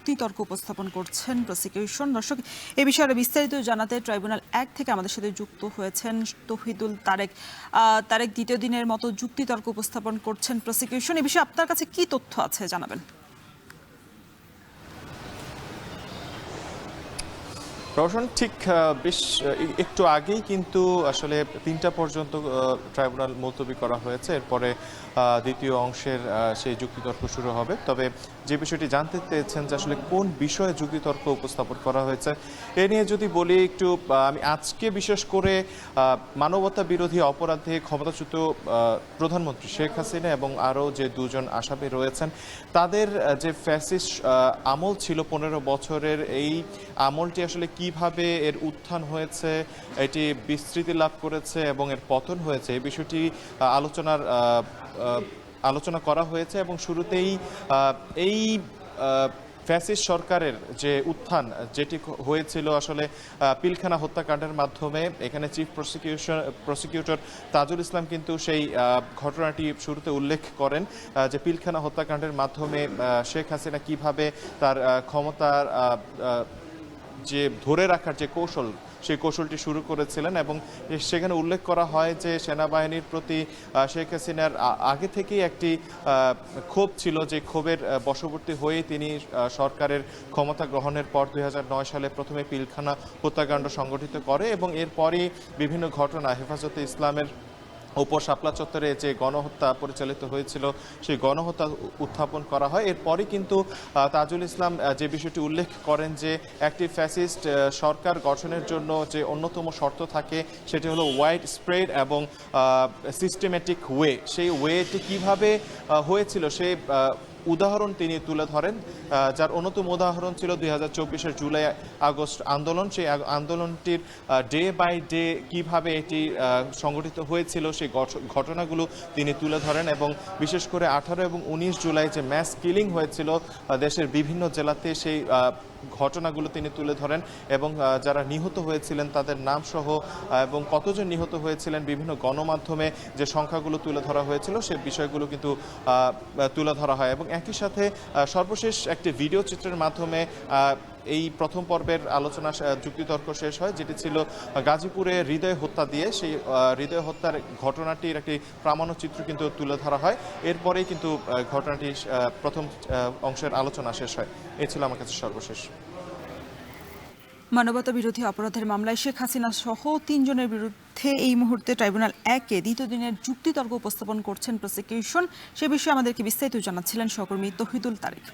যুক্তিতর্ক উপস্থাপন করছেন প্রসিকিউশন। দর্শক, এ বিষয়ে বিস্তারিত জানাতে ট্রাইব্যুনাল 1 থেকে আমাদের সাথে যুক্ত হয়েছেন তৌহিদুল তারেক। তারেক, দ্বিতীয় দিনের মতো যুক্তিতর্ক উপস্থাপন করছেন প্রসিকিউশন, এ বিষয়ে আপনার কাছে কি তথ্য আছে জানাবেন। রওশন, ঠিক বেশ একটু আগেই কিন্তু আসলে ৩টা পর্যন্ত ট্রাইব্যুনাল মুলতবি করা হয়েছে। এরপরে দ্বিতীয় অংশের সেই যুক্তিতর্ক শুরু হবে। তবে যে বিষয়টি জানতে চেয়েছেন যে আসলে কোন বিষয়ে যুক্তিতর্ক উপস্থাপন করা হয়েছে, এ নিয়ে যদি বলি একটু, আমি আজকে বিশেষ করে মানবতা বিরোধী অপরাধে ক্ষমতাচ্যুত প্রধানমন্ত্রী শেখ হাসিনা এবং আরও যে দুজন আসামি রয়েছেন তাদের যে ফ্যাসিস্ট আমল ছিল 15 বছরের, এই আমলটি আসলে কিভাবে এর উত্থান হয়েছে, এটি বিস্তৃতি লাভ করেছে এবং এর পতন হয়েছে, এই বিষয়টি আলোচনা করা হয়েছে। এবং শুরুতেই এই ফ্যাসিস্ট সরকারের যে উত্থান যেটি হয়েছিল আসলে পিলখানা হত্যাকাণ্ডের মাধ্যমে, এখানে চিফ প্রসিকিউটর তাজুল ইসলাম কিন্তু সেই ঘটনাটি শুরুতে উল্লেখ করেন যে পিলখানা হত্যাকাণ্ডের মাধ্যমে শেখ হাসিনা কিভাবে তার ক্ষমতার যে ধরে রাখার যে কৌশল, সেই কৌশলটি শুরু করেছিলেন। এবং সেখানে উল্লেখ করা হয় যে সেনাবাহিনীর প্রতি শেখ হাসিনার আগে থেকেই একটি ক্ষোভ ছিল, যে ক্ষোভের বশবর্তী হয়ে তিনি সরকারের ক্ষমতা গ্রহণের পর 2009 সালে প্রথমে পিলখানা হত্যাকাণ্ড সংগঠিত করে এবং এরপরই বিভিন্ন ঘটনা হেফাজতে ইসলামের উপর শাপলা চত্বরে যে গণহত্যা পরিচালিত হয়েছিল, সেই গণহত্যা উত্থাপন করা হয়। এরপরই কিন্তু তাজুল ইসলাম যে বিষয়টি উল্লেখ করেন যে একটি ফ্যাসিস্ট সরকার গঠনের জন্য যে অন্যতম শর্ত থাকে সেটি হলো ওয়াইড স্প্রেড এবং সিস্টেমেটিক ওয়ে। সেই ওয়েটি কিভাবে হয়েছিল সেই উদাহরণ তিনি তুলে ধরেন, যার অন্যতম উদাহরণ ছিল 2024-এর জুলাই আগস্ট আন্দোলন। সেই আন্দোলনটির ডে বাই ডে কিভাবে এটি সংগঠিত হয়েছিল সেই ঘটনাগুলো তিনি তুলে ধরেন। এবং বিশেষ করে 18 এবং 19 জুলাই যে ম্যাস কিলিং হয়েছিল দেশের বিভিন্ন জেলাতে, সেই ঘটনাগুলো তিনি তুলে ধরেন এবং যারা নিহত হয়েছিলেন তাদের নাম সহ এবং কতজন নিহত হয়েছিলেন বিভিন্ন গণমাধ্যমে যে সংখ্যাগুলো তুলে ধরা হয়েছিল সেই বিষয়গুলো কিন্তু তুলে ধরা হয়। এবং একই সাথে সর্বশেষ একটি ভিডিও চিত্রের মাধ্যমে এই প্রথম পর্বের আলোচনা যুক্তিতর্ক শেষ হয়, যেটি ছিল গাজীপুরে হৃদয় হত্যা দিয়ে। সেই হৃদয় হত্যার ঘটনাটির একটি প্রামাণ্যচিত্র কিন্তু তুলে ধরা হয়। এরপরেই কিন্তু ঘটনাটি প্রথম অংশের আলোচনা শেষ হয়। এই ছিল আমার কাছে সর্বশেষ। মানবতা বিরোধী অপরাধের মামলায় শেখ হাসিনা সহ 3 জনের বিরুদ্ধে এই মুহূর্তে ট্রাইব্যুনাল 1-এ দ্বিতীয় দিনের যুক্তিতর্ক উপস্থাপন করছেন প্রসিকিউশন। সে বিষয়ে আমাদেরকে বিস্তারিত জানাচ্ছিলেন সহকর্মী তৌহিদুল তারেক।